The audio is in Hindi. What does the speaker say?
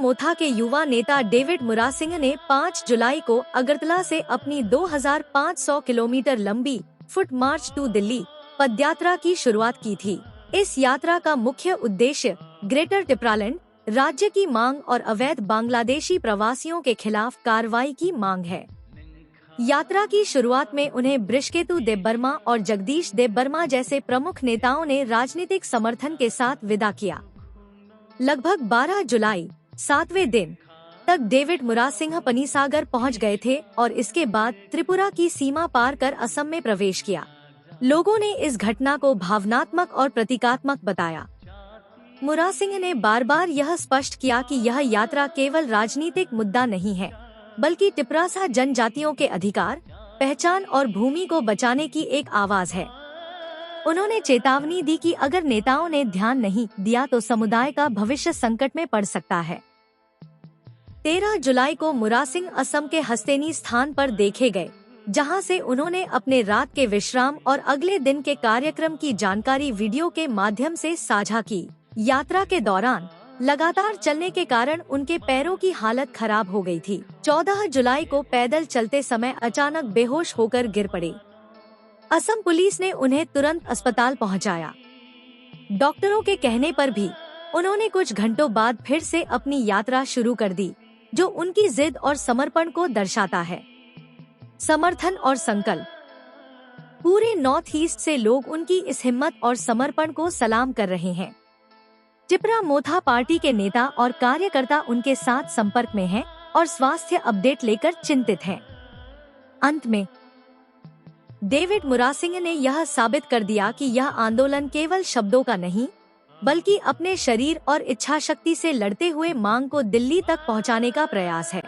मोथा के युवा नेता डेविड मुरासिंह ने 5 जुलाई को अगरतला से अपनी 2500 किलोमीटर लंबी फुट मार्च टू दिल्ली पदयात्रा की शुरुआत की थी। इस यात्रा का मुख्य उद्देश्य ग्रेटर टिपरालैंड राज्य की मांग और अवैध बांग्लादेशी प्रवासियों के खिलाफ कार्रवाई की मांग है। यात्रा की शुरुआत में उन्हें बृषकेतु देबबर्मा और जगदीश देबबर्मा जैसे प्रमुख नेताओं ने राजनीतिक समर्थन के साथ विदा किया। लगभग 12 जुलाई 7वें दिन तक डेविड मुरासिंह पनीसागर पहुंच गए थे और इसके बाद त्रिपुरा की सीमा पार कर असम में प्रवेश किया। लोगों ने इस घटना को भावनात्मक और प्रतीकात्मक बताया। मुरासिंह ने बार बार यह स्पष्ट किया कि यह यात्रा केवल राजनीतिक मुद्दा नहीं है, बल्कि टिपरासा जनजातियों के अधिकार, पहचान और भूमि को बचाने की एक आवाज है। उन्होंने चेतावनी दी कि अगर नेताओं ने ध्यान नहीं दिया तो समुदाय का भविष्य संकट में पड़ सकता है। 13 जुलाई को मुरासिंह असम के हस्तेनी स्थान पर देखे गए, जहां से उन्होंने अपने रात के विश्राम और अगले दिन के कार्यक्रम की जानकारी वीडियो के माध्यम से साझा की। यात्रा के दौरान लगातार चलने के कारण उनके पैरों की हालत खराब हो गई थी। 14 जुलाई को पैदल चलते समय अचानक बेहोश होकर गिर पड़े। असम पुलिस ने उन्हें तुरंत अस्पताल पहुंचाया। डॉक्टरों के कहने पर भी उन्होंने कुछ घंटों बाद फिर से अपनी यात्रा शुरू कर दी, जो उनकी जिद और समर्पण को दर्शाता है। समर्थन और संकल्प। पूरे नॉर्थ ईस्ट से लोग उनकी इस हिम्मत और समर्पण को सलाम कर रहे हैं। टिपरा मोथा पार्टी के नेता और कार्यकर्ता उनके साथ संपर्क में हैं और स्वास्थ्य अपडेट लेकर चिंतित हैं। अंत में डेविड मुरासिंह ने यह साबित कर दिया कि यह आंदोलन केवल शब्दों का नहीं, बल्कि अपने शरीर और इच्छाशक्ति से लड़ते हुए मांग को दिल्ली तक पहुंचाने का प्रयास है।